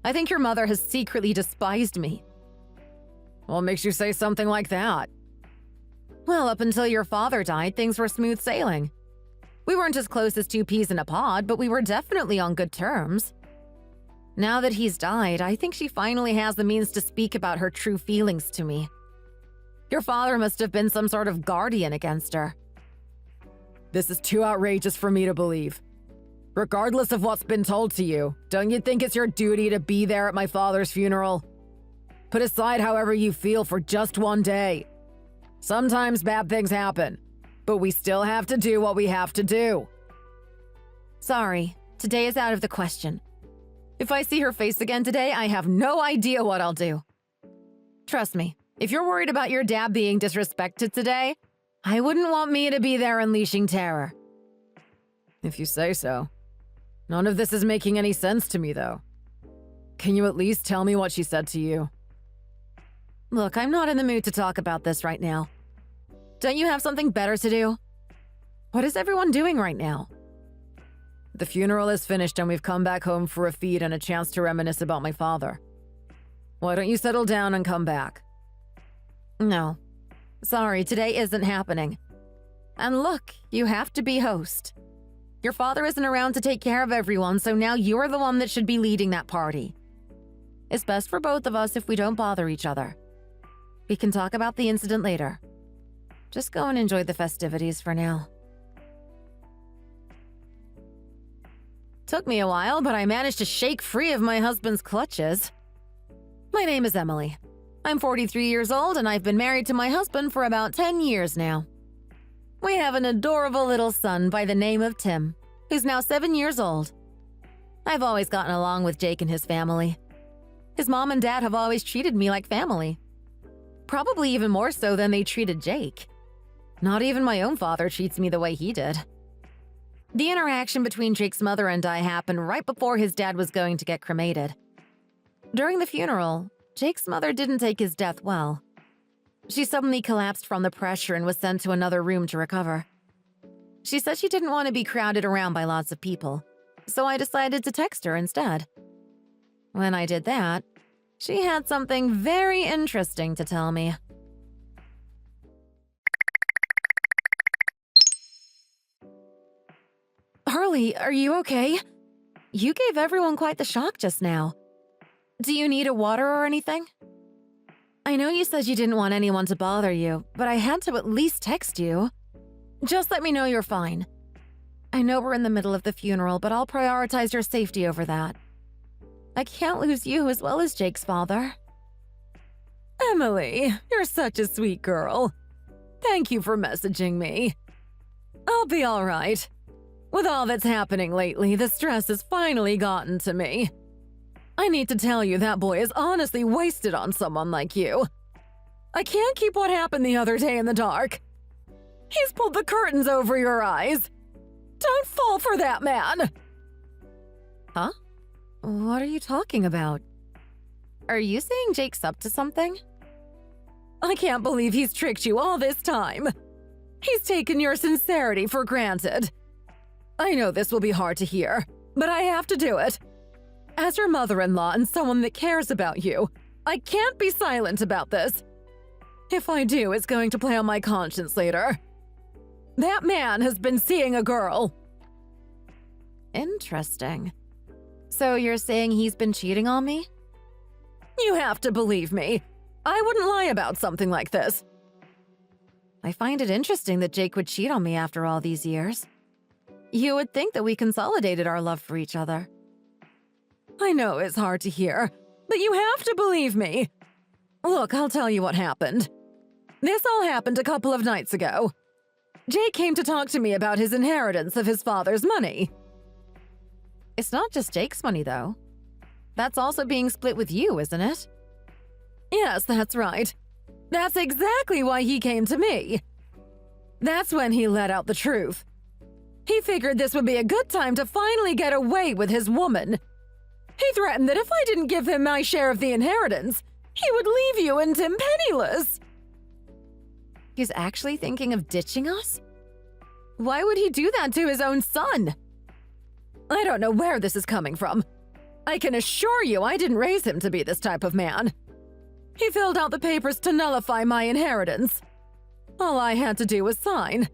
A: I think your mother has secretly despised me. What makes you say something like that? Well, up until your father died, things were smooth sailing. We weren't as close as two peas in a pod, but we were definitely on good terms. Now that he's died, I think she finally has the means to speak about her true feelings to me. Your father must have been some sort of guardian against her. This is too outrageous for me to believe. Regardless of what's been told to you, don't you think it's your duty to be there at my father's funeral? Put aside however you feel for just one day. Sometimes bad things happen, but we still have to do what we have to do. Sorry, today is out of the question. If I see her face again today, I have no idea what I'll do. Trust me, if you're worried about your dad being disrespected today, I wouldn't want me to be there unleashing terror. If you say so. None of this is making any sense to me, though. Can you at least tell me what she said to you? Look, I'm not in the mood to talk about this right now. Don't you have something better to do? What is everyone doing right now? The funeral is finished and we've come back home for a feed and a chance to reminisce about my father. Why don't you settle down and come back? No. Sorry, today isn't happening. And look, you have to be host. Your father isn't around to take care of everyone, so now you're the one that should be leading that party. It's best for both of us if we don't bother each other. We can talk about the incident later. Just go and enjoy the festivities for now. Took me a while, but I managed to shake free of my husband's clutches. My name is Emily. I'm 43 years old and I've been married to my husband for about 10 years now. We have an adorable little son by the name of Tim, who's now 7 years old. I've always gotten along with Jake and his family. His mom and dad have always treated me like family. Probably even more so than they treated Jake. Not even my own father treats me the way he did. The interaction between Jake's mother and I happened right before his dad was going to get cremated. During the funeral, Jake's mother didn't take his death well. She suddenly collapsed from the pressure and was sent to another room to recover. She said she didn't want to be crowded around by lots of people, so I decided to text her instead. When I did that, she had something very interesting to tell me. Harley, are you okay? You gave everyone quite the shock just now. Do you need a water or anything? I know you said you didn't want anyone to bother you, but I had to at least text you. Just let me know you're fine. I know we're in the middle of the funeral, but I'll prioritize your safety over that. I can't lose you as well as Jake's father. Emily, you're such a sweet girl. Thank you for messaging me. I'll be all right. With all that's happening lately, the stress has finally gotten to me. I need to tell you that boy is honestly wasted on someone like you. I can't keep what happened the other day in the dark. He's pulled the curtains over your eyes. Don't fall for that man. Huh? What are you talking about? Are you saying Jake's up to something? I can't believe he's tricked you all this time. He's taken your sincerity for granted. I know this will be hard to hear, but I have to do it. As your mother-in-law and someone that cares about you, I can't be silent about this. If I do, it's going to play on my conscience later. That man has been seeing a girl. Interesting. So you're saying he's been cheating on me? You have to believe me. I wouldn't lie about something like this. I find it interesting that Jake would cheat on me after all these years. You would think that we consolidated our love for each other. I know it's hard to hear, but you have to believe me. Look, I'll tell you what happened. This all happened a couple of nights ago. Jake came to talk to me about his inheritance of his father's money. It's not just Jake's money, though. That's also being split with you, isn't it? Yes, that's right. That's exactly why he came to me. That's when he let out the truth. He figured this would be a good time to finally get away with his woman. He threatened that if I didn't give him my share of the inheritance, he would leave you and Tim penniless. He's actually thinking of ditching us? Why would he do that to his own son? I don't know where this is coming from. I can assure you I didn't raise him to be this type of man. He filled out the papers to nullify my inheritance. All I had to do was sign.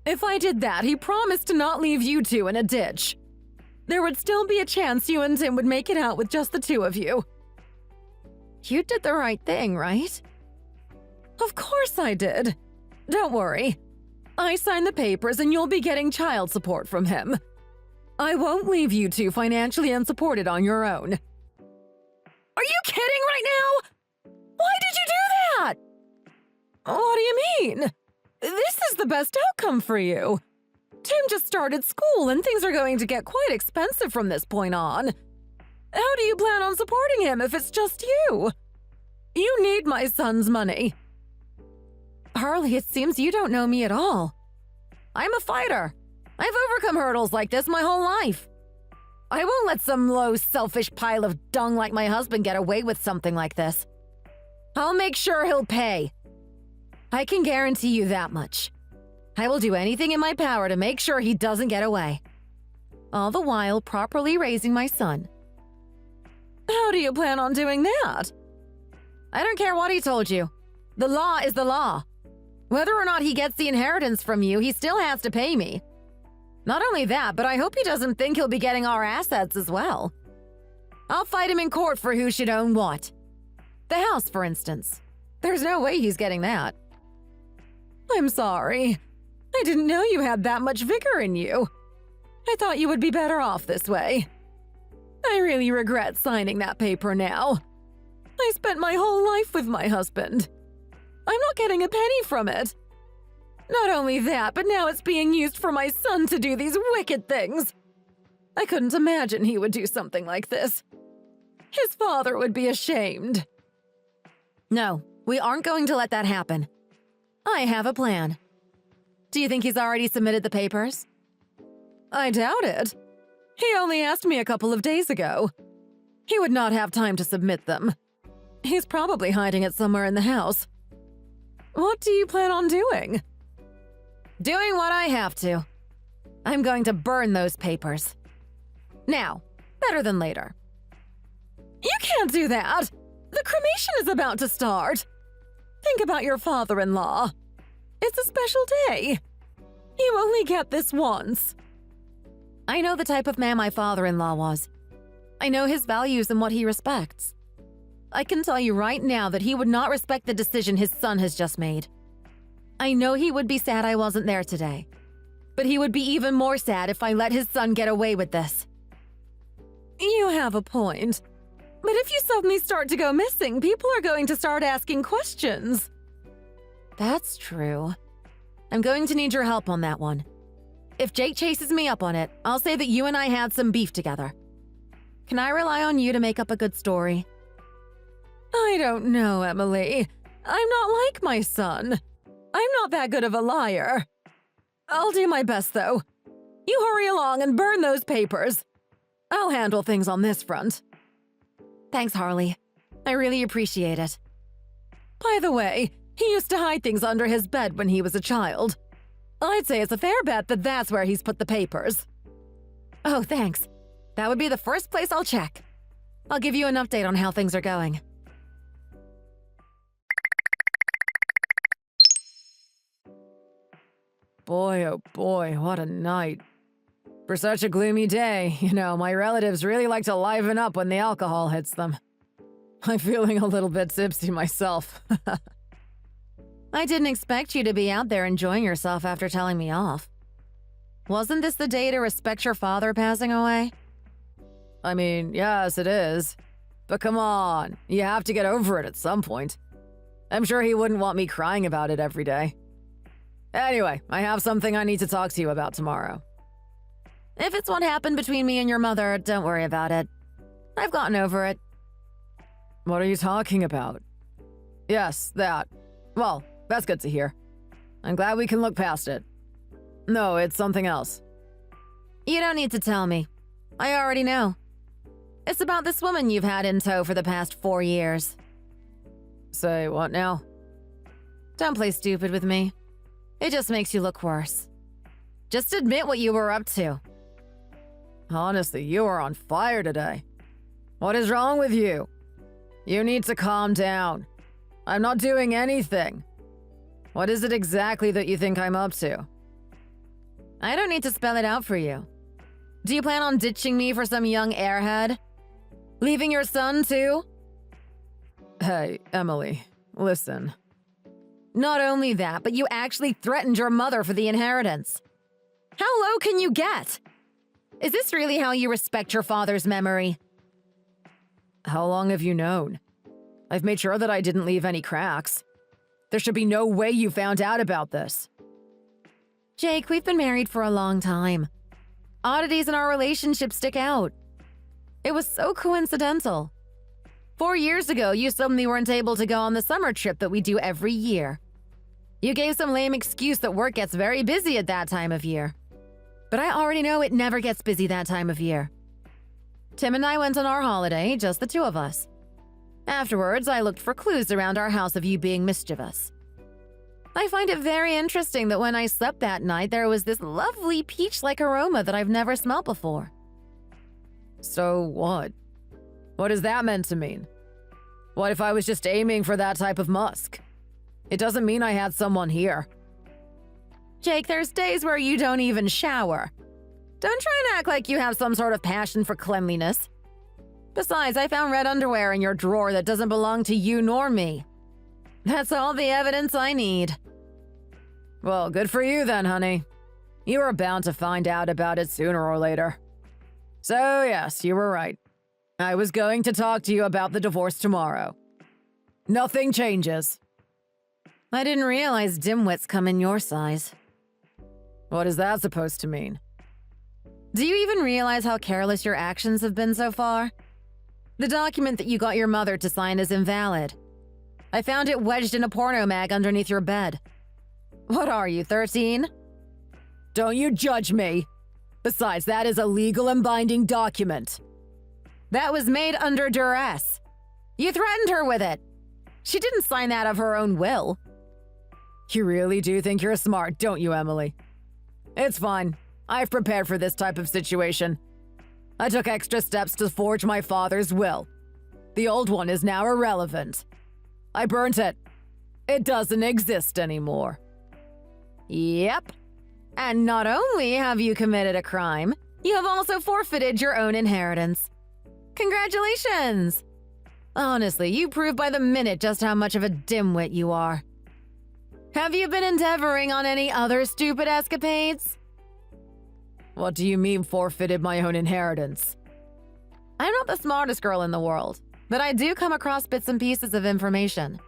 A: If I did that, he promised to not leave you two in a ditch. There would still be a chance you and Tim would make it out with just the two of you. You did the right thing, right? Of course I did. Don't worry. I signed the papers and you'll be getting child support from him. I won't leave you two financially unsupported on your own. Are you kidding right now? Why did you do that? What do you mean? This is the best outcome for you. Tim just started school and things are going to get quite expensive from this point on. How do you plan on supporting him if it's just you? You need my son's money. Harley, it seems you don't know me at all. I'm a fighter. I've overcome hurdles like this my whole life. I won't let some low, selfish pile of dung like my husband get away with something like this. I'll make sure he'll pay. I can guarantee you that much. I will do anything in my power to make sure he doesn't get away. All the while properly raising my son. How do you plan on doing that? I don't care what he told you. The law is the law. Whether or not he gets the inheritance from you, he still has to pay me. Not only that, but I hope he doesn't think he'll be getting our assets as well. I'll fight him in court for who should own what. The house, for instance. There's no way he's getting that. I'm sorry. I didn't know you had that much vigor in you. I thought you would be better off this way. I really regret signing that paper now. I spent my whole life with my husband. I'm not getting a penny from it. Not only that, but now it's being used for my son to do these wicked things. I couldn't imagine he would do something like this. His father would be ashamed. No, we aren't going to let that happen. I have a plan. Do you think he's already submitted the papers? I doubt it. He only asked me a couple of days ago. He would not have time to submit them. He's probably hiding it somewhere in the house. What do you plan on doing? Doing what I have to. I'm going to burn those papers. Now, better than later. You can't do that! The cremation is about to start. Think about your father-in-law. It's a special day. You only get this once. I know the type of man my father-in-law was. I know his values and what he respects. I can tell you right now that he would not respect the decision his son has just made. I know he would be sad I wasn't there today. But he would be even more sad if I let his son get away with this. You have a point. But if you suddenly start to go missing, people are going to start asking questions. That's true. I'm going to need your help on that one. If Jake chases me up on it, I'll say that you and I had some beef together. Can I rely on you to make up a good story? I don't know, Emily. I'm not like my son. I'm not that good of a liar. I'll do my best, though. You hurry along and burn those papers. I'll handle things on this front. Thanks, Harley. I really appreciate it. By the way, he used to hide things under his bed when he was a child. I'd say it's a fair bet that that's where he's put the papers. Oh, thanks. That would be the first place I'll check. I'll give you an update on how things are going. Boy, oh boy, what a night. For such a gloomy day, my relatives really like to liven up when the alcohol hits them. I'm feeling a little bit tipsy myself. I didn't expect you to be out there enjoying yourself after telling me off. Wasn't this the day to respect your father passing away? I mean, yes, it is. But come on, you have to get over it at some point. I'm sure he wouldn't want me crying about it every day. Anyway, I have something I need to talk to you about tomorrow. If it's what happened between me and your mother, don't worry about it. I've gotten over it. What are you talking about? Yes, that. Well, that's good to hear. I'm glad we can look past it. No, it's something else. You don't need to tell me. I already know. It's about this woman you've had in tow for the past 4 years. Say what now? Don't play stupid with me. It just makes you look worse. Just admit what you were up to. Honestly, you are on fire today. What is wrong with you? You need to calm down. I'm not doing anything. What is it exactly that you think I'm up to? I don't need to spell it out for you. Do you plan on ditching me for some young airhead? Leaving your son, too? Hey, Emily, listen. Not only that, but you actually threatened your mother for the inheritance. How low can you get? Is this really how you respect your father's memory? How long have you known? I've made sure that I didn't leave any cracks. There should be no way you found out about this. Jake, we've been married for a long time. Oddities in our relationship stick out. It was so coincidental. 4 years ago, you suddenly weren't able to go on the summer trip that we do every year. You gave some lame excuse that work gets very busy at that time of year. But I already know it never gets busy that time of year. Tim and I went on our holiday, just the two of us. Afterwards, I looked for clues around our house of you being mischievous. I find it very interesting that when I slept that night, there was this lovely peach-like aroma that I've never smelled before. So what? What is that meant to mean? What if I was just aiming for that type of musk? It doesn't mean I had someone here. Jake, there's days where you don't even shower. Don't try and act like you have some sort of passion for cleanliness. Besides, I found red underwear in your drawer that doesn't belong to you nor me. That's all the evidence I need. Well, good for you then, honey. You were bound to find out about it sooner or later. So yes, you were right. I was going to talk to you about the divorce tomorrow. Nothing changes. I didn't realize dimwits come in your size. What is that supposed to mean? Do you even realize how careless your actions have been so far? The document that you got your mother to sign is invalid. I found it wedged in a porno mag underneath your bed. What are you, 13? Don't you judge me. Besides, that is a legal and binding document. That was made under duress. You threatened her with it. She didn't sign that of her own will. You really do think you're smart, don't you, Emily? It's fine. I've prepared for this type of situation. I took extra steps to forge my father's will. The old one is now irrelevant. I burnt it. It doesn't exist anymore. Yep. And not only have you committed a crime, you have also forfeited your own inheritance. Congratulations! Honestly, you prove by the minute just how much of a dimwit you are. Have you been endeavoring on any other stupid escapades? What do you mean forfeited my own inheritance? I'm not the smartest girl in the world, but I do come across bits and pieces of information.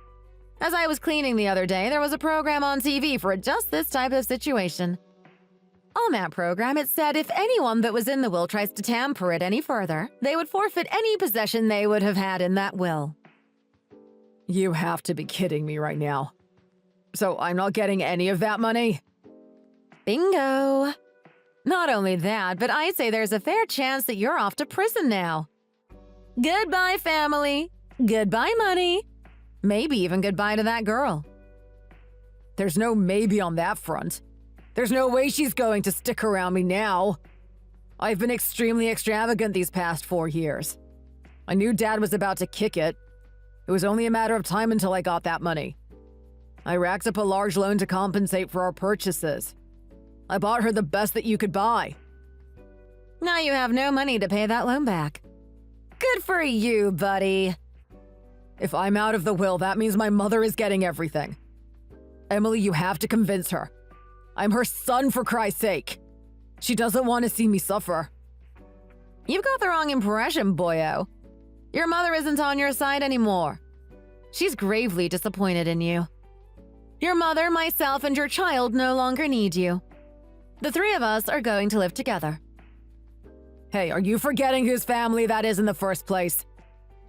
A: As I was cleaning the other day, there was a program on TV for just this type of situation. On that program, it said if anyone that was in the will tries to tamper it any further, they would forfeit any possession they would have had in that will. You have to be kidding me right now. So I'm not getting any of that money? Bingo! Not only that, but I say there's a fair chance that you're off to prison now. Goodbye, family. Goodbye, money. Maybe even goodbye to that girl. There's no maybe on that front. There's no way she's going to stick around me now. I've been extremely extravagant these past 4 years. I knew Dad was about to kick it. It was only a matter of time until I got that money. I racked up a large loan to compensate for our purchases. I bought her the best that you could buy. Now you have no money to pay that loan back. Good for you, buddy. If I'm out of the will, that means my mother is getting everything. Emily, you have to convince her. I'm her son, for Christ's sake. She doesn't want to see me suffer. You've got the wrong impression, boyo. Your mother isn't on your side anymore. She's gravely disappointed in you. Your mother, myself, and your child no longer need you. The 3 of us are going to live together. Hey, are you forgetting whose family that is in the first place?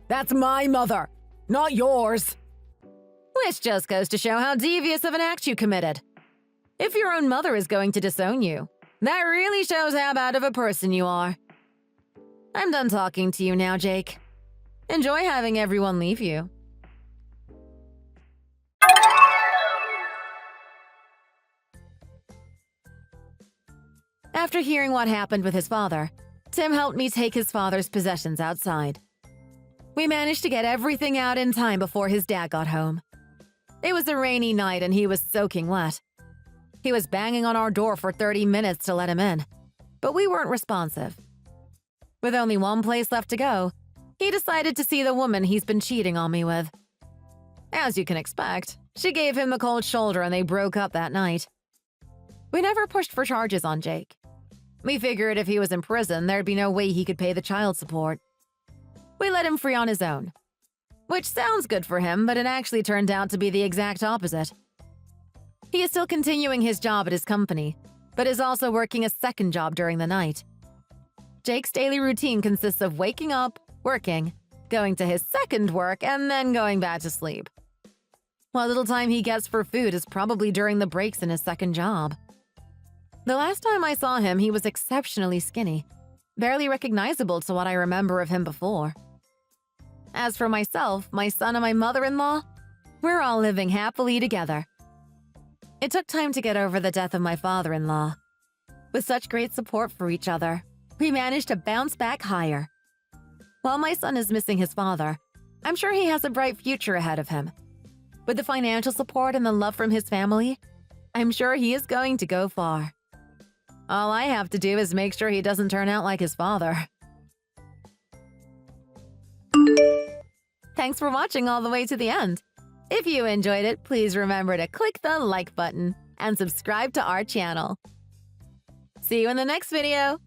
A: That's my mother, not yours. Which just goes to show how devious of an act you committed. If your own mother is going to disown you, that really shows how bad of a person you are. I'm done talking to you now, Jake. Enjoy having everyone leave you. After hearing what happened with his father, Tim helped me take his father's possessions outside. We managed to get everything out in time before his dad got home. It was a rainy night and he was soaking wet. He was banging on our door for 30 minutes to let him in, but we weren't responsive. With only one place left to go, he decided to see the woman he's been cheating on me with. As you can expect, she gave him the cold shoulder and they broke up that night. We never pushed for charges on Jake. We figured if he was in prison, there'd be no way he could pay the child support. We let him free on his own. Which sounds good for him, but it actually turned out to be the exact opposite. He is still continuing his job at his company, but is also working a second job during the night. Jake's daily routine consists of waking up, working, going to his second work, and then going back to sleep. What little time he gets for food is probably during the breaks in his second job. The last time I saw him, he was exceptionally skinny, barely recognizable to what I remember of him before. As for myself, my son, and my mother-in-law, we're all living happily together. It took time to get over the death of my father-in-law. With such great support for each other, we managed to bounce back higher. While my son is missing his father, I'm sure he has a bright future ahead of him. With the financial support and the love from his family, I'm sure he is going to go far. All I have to do is make sure he doesn't turn out like his father. Thanks for watching all the way to the end. If you enjoyed it, please remember to click the like button and subscribe to our channel. See you in the next video!